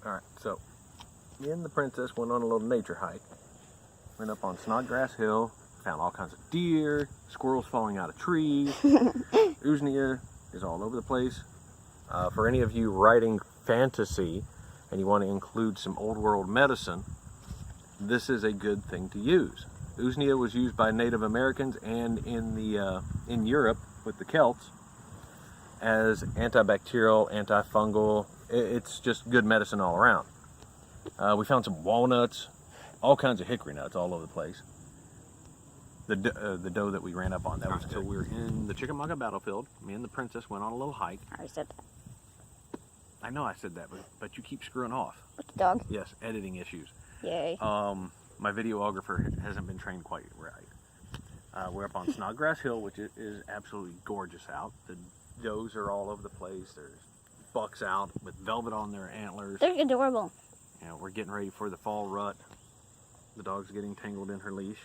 Alright, so me and the princess went on a little nature hike. Went up on Snodgrass Hill, found all kinds of deer, squirrels falling out of trees. Usnea is all over the place. For any of you writing fantasy and you want to include some old world medicine, this is a good thing to use. Usnea was used by Native Americans and in Europe with the Celts as antibacterial, antifungal. It's just good medicine all around. We found some walnuts, all kinds of hickory nuts all over the place. The doe that we ran up on, that was good. So we were in the Chickamauga Battlefield. Me and the princess went on a little hike. I already said that. I know I said that, but you keep screwing off. With the dog? Yes, editing issues. Yay. My videographer hasn't been trained quite right. We're up on Snodgrass Hill, which is absolutely gorgeous out. The does are all over the place. There's bucks out with velvet on their antlers. They're adorable. You know, we're getting ready for the fall rut. The dog's getting tangled in her leash.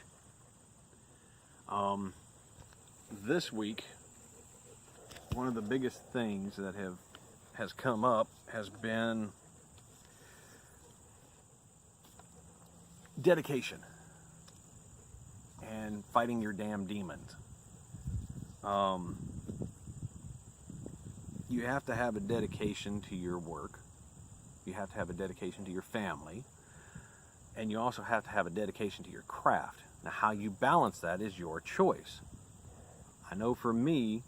This week, one of the biggest things that has come up has been dedication and fighting your damn demons. You have to have a dedication to your work. You have to have a dedication to your family. And you also have to have a dedication to your craft. Now, how you balance that is your choice. I know for me,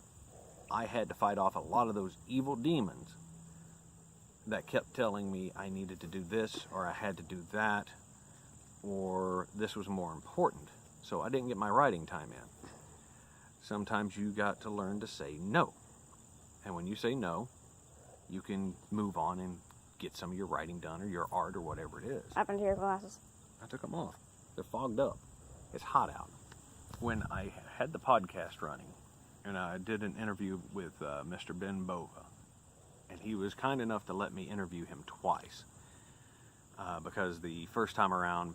I had to fight off a lot of those evil demons that kept telling me I needed to do this, or I had to do that, or this was more important. So I didn't get my writing time in. Sometimes you got to learn to say no. And when you say no, you can move on and get some of your writing done or your art or whatever it is. What happened to your glasses? I took them off. They're fogged up. It's hot out. When I had the podcast running, and I did an interview with Mr. Ben Bova, and he was kind enough to let me interview him twice, because the first time around,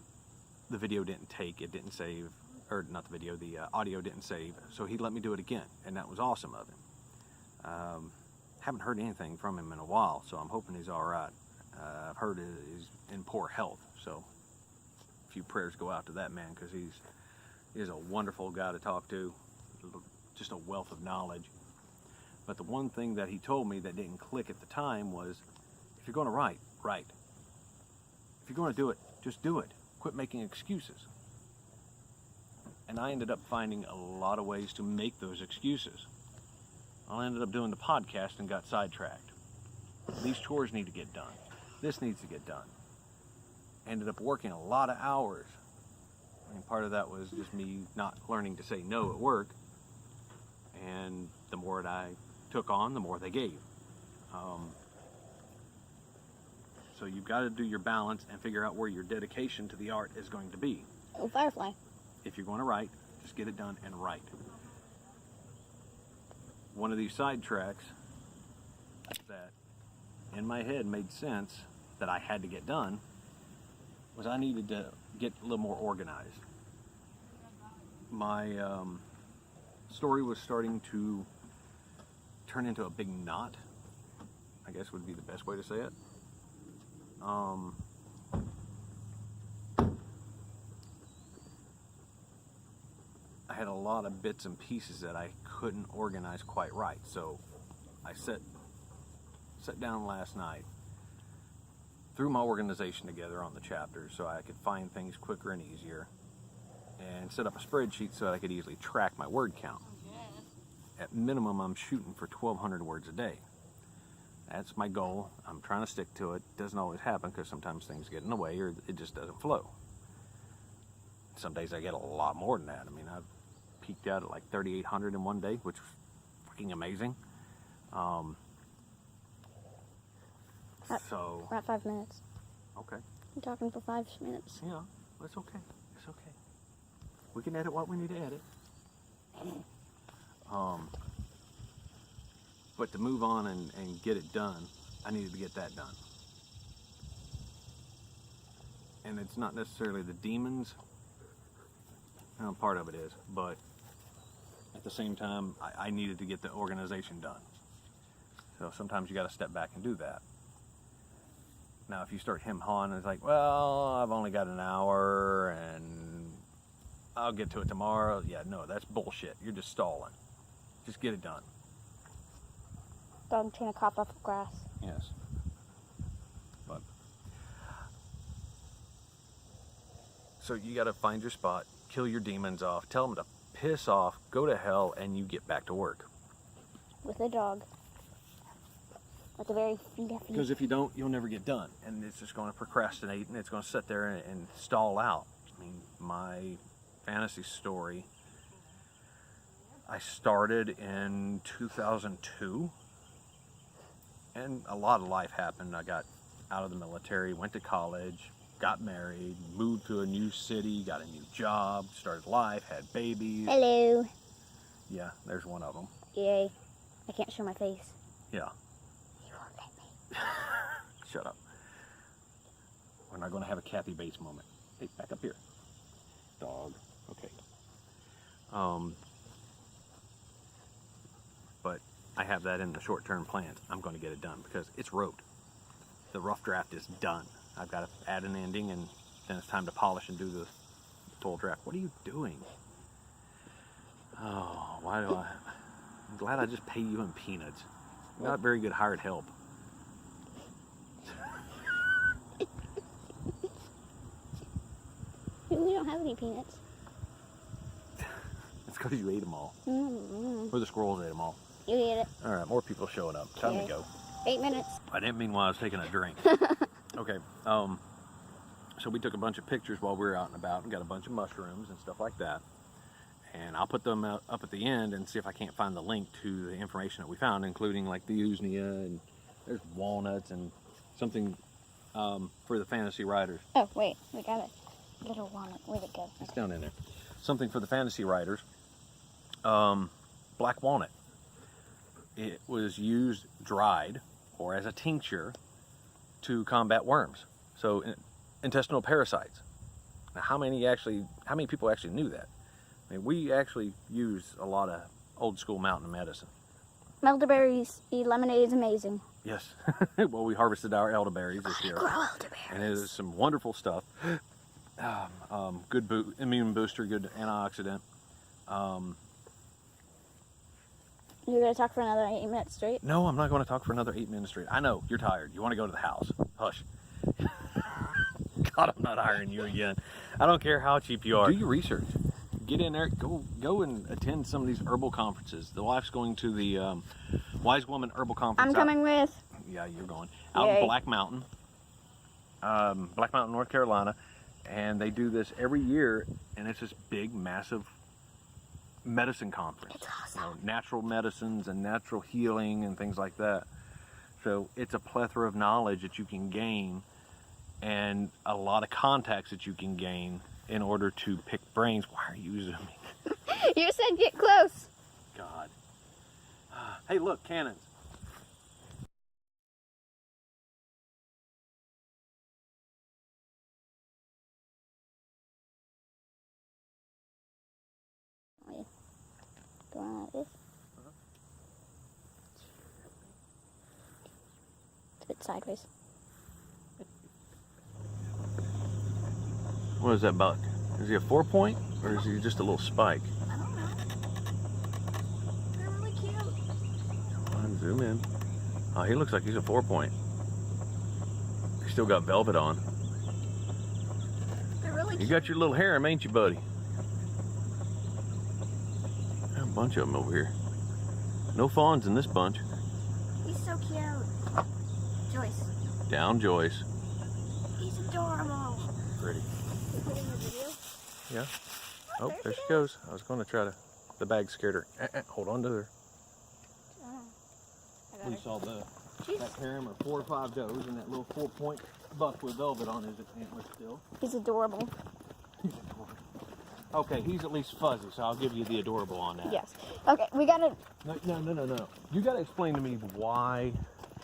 the video didn't take, it didn't save, or not the video, the audio didn't save, so he let me do it again, and that was awesome of him. Haven't heard anything from him in a while, so I'm hoping he's all right. I've heard he's in poor health, so a few prayers go out to that man, because he's a wonderful guy to talk to, just a wealth of knowledge. But the one thing that he told me that didn't click at the time was, if you're going to write, write. If you're going to do it, just do it. Quit making excuses. And I ended up finding a lot of ways to make those excuses. I ended up doing the podcast and got sidetracked. These chores need to get done. This needs to get done. Ended up working a lot of hours. I mean, part of that was just me not learning to say no at work. And the more that I took on, the more they gave. So you've got to do your balance and figure out where your dedication to the art is going to be. Oh, Firefly. If you're going to write, just get it done and write. One of these sidetracks that in my head made sense that I had to get done was I needed to get a little more organized. My story was starting to turn into a big knot, I guess would be the best way to say it. I had a lot of bits and pieces that I couldn't organize quite right, so I sat down last night, threw my organization together on the chapters so I could find things quicker and easier, and set up a spreadsheet so that I could easily track my word count. At minimum, I'm shooting for 1,200 words a day. That's my goal. I'm trying to stick to it. Doesn't always happen because sometimes things get in the way or it just doesn't flow. Some days I get a lot more than that. I mean, I've peaked out at like 3,800 in one day, which was fucking amazing. We're at 5 minutes. Okay. I'm talking for 5 minutes. Yeah, that's okay. It's okay. We can edit what we need to edit. But to move on and get it done, I needed to get that done. And it's not necessarily the demons. Part of it is, but at the same time, I needed to get the organization done. So sometimes you got to step back and do that. Now, if you start him-hawing, it's like, well, I've only got an hour and I'll get to it tomorrow. Yeah, no, that's bullshit. You're just stalling. Just get it done. Dog trying to crop up grass. Yes. But so you got to find your spot, kill your demons off, tell them to piss off, go to hell, and you get back to work. With a dog. With a very fluffy. Because if you don't, you'll never get done, and it's just going to procrastinate, and it's going to sit there and stall out. I mean, my fantasy story, I started in 2002, and a lot of life happened. I got out of the military, went to college, got married, moved to a new city, got a new job, started life, had babies. Hello. Yeah, there's one of them. Yay. I can't show my face. Yeah. You won't let me. Shut up. We're not going to have a Kathy Bates moment. Hey, back up here. Dog. Okay. But I have that in the short-term plans. I'm going to get it done because it's wrote. The rough draft is done. I've got to add an ending, and then it's time to polish and do the full draft. What are you doing? Oh, why do I... I'm glad I just pay you in peanuts. You're not very good hired help. We don't have any peanuts. It's because you ate them all. Mm-hmm. Or the squirrels ate them all. You ate it. All right, more people showing up. Time to go. 8 minutes. I didn't mean while I was taking a drink. Okay, so we took a bunch of pictures while we were out and about and got a bunch of mushrooms and stuff like that. And I'll put them up at the end and see if I can't find the link to the information that we found, including like the usnea, and there's walnuts and something for the fantasy writers. Oh, wait. We got a little walnut. Where'd it go? It's down in there. Something for the fantasy writers. Black walnut. It was used dried or as a tincture to combat worms. So intestinal parasites. Now, how many people actually knew that? I mean, we actually use a lot of old school mountain medicine. Elderberries, the lemonade is amazing. Yes. Well, we harvested our elderberries this year. Grow elderberries. And it is some wonderful stuff. Good immune booster, good antioxidant. You're going to talk for another 8 minutes straight? No, I'm not going to talk for another 8 minutes straight. I know, you're tired. You want to go to the house. Hush. God, I'm not hiring you again. I don't care how cheap you are. Do your research. Get in there. Go and attend some of these herbal conferences. The wife's going to the Wise Woman Herbal Conference. I'm coming with. Yeah, you're going. Out in Black Mountain, North Carolina. And they do this every year, and it's this big, massive medicine conference. It's awesome. You know, natural medicines and natural healing and things like that. So it's a plethora of knowledge that you can gain, and a lot of contacts that you can gain in order to pick brains. Why are you zooming? You said get close. God. Hey, look, cannons. Do I like this? It's a bit sideways. What is that buck? Is he a 4-point, or is he just a little spike? I don't know. They're really cute. Come on, zoom in. Oh, he looks like he's a 4-point. He's still got velvet on. They're really You cute. got your little harem, ain't you, buddy? Got a bunch of them over here. No fawns in this bunch. He's so cute. Joyce. Down, Joyce. He's adorable. Pretty. You put in the video? Yeah. Oh, there she goes. I was going to try to... The bag scared her. Hold on to her. I got We her. saw that harem of 4 or 5 does, and that little 4-point buck with velvet on his antler still. He's adorable. Okay, he's at least fuzzy, so I'll give you the adorable on that. Yes. Okay, we gotta... No. You gotta explain to me why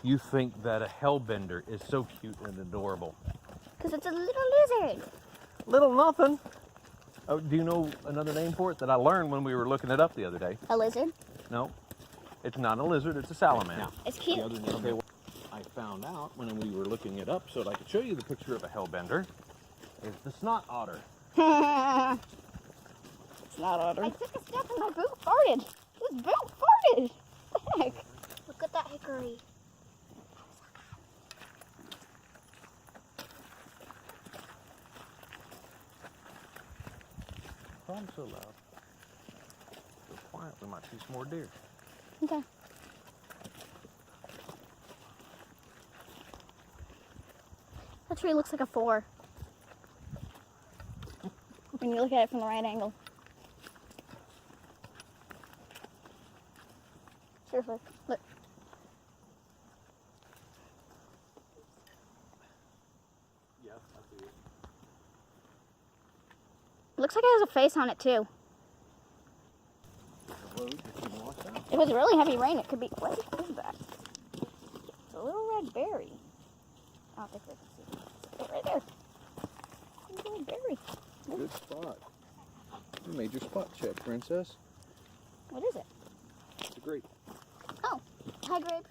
you think that a hellbender is so cute and adorable. Because it's a little lizard. Little nothing. Oh, do you know another name for it that I learned when we were looking it up the other day? A lizard? No, it's not a lizard, it's a salamander. It's cute. Okay, well, I I found out when we were looking it up so that I could show you the picture of a hellbender is the snot otter. It's not otter. I took a step and my boot farted. This boot farted. What the heck? Look at that hickory. Oh, I'm so loud. So quiet, we might see some more deer. Okay. That tree looks like a 4. When you look at it from the right angle. Seriously, look. Yeah, I see it. Looks like it has a face on it too. If it was really heavy rain, it could be. What is that? It's a little red berry. I don't think they can see it. It's right there. It's a little berry. Good spot. You made your spot check, princess. What is it? It's a grape. Oh, hi, grape.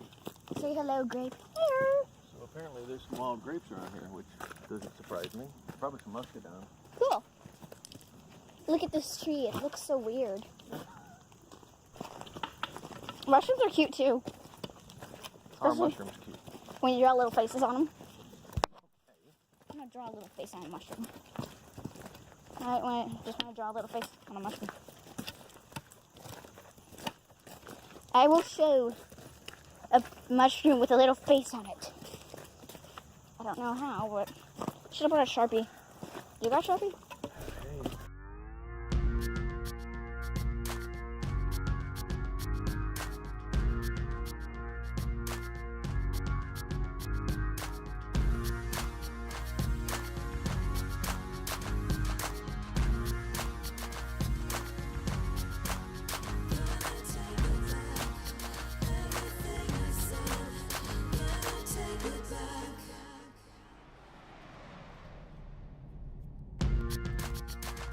Say hello, grape. Here. So apparently there's some wild grapes around here, which doesn't surprise me. Probably some muscadine. Cool. Look at this tree. It looks so weird. Mushrooms are cute too. Are mushrooms cute? When you draw little faces on them. I'm gonna draw a little face on a mushroom. Alright, just want to draw a little face on a mushroom. I will show a mushroom with a little face on it. I don't know how, but should have brought a Sharpie. You got a Sharpie?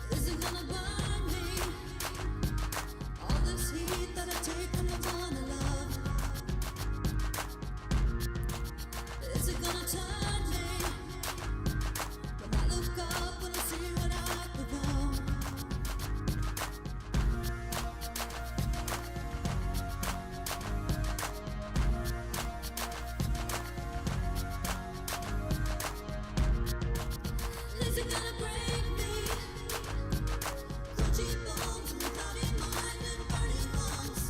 Is it gonna burn me? All this heat that I take from the one I love. Is it gonna turn me? When I look up and I see what I become. Is it gonna break me? Crunchy bones and cloudy mind and burning lungs.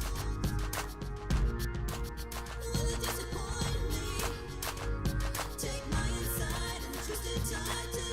Will it disappoint me? Take my inside and twist it tight to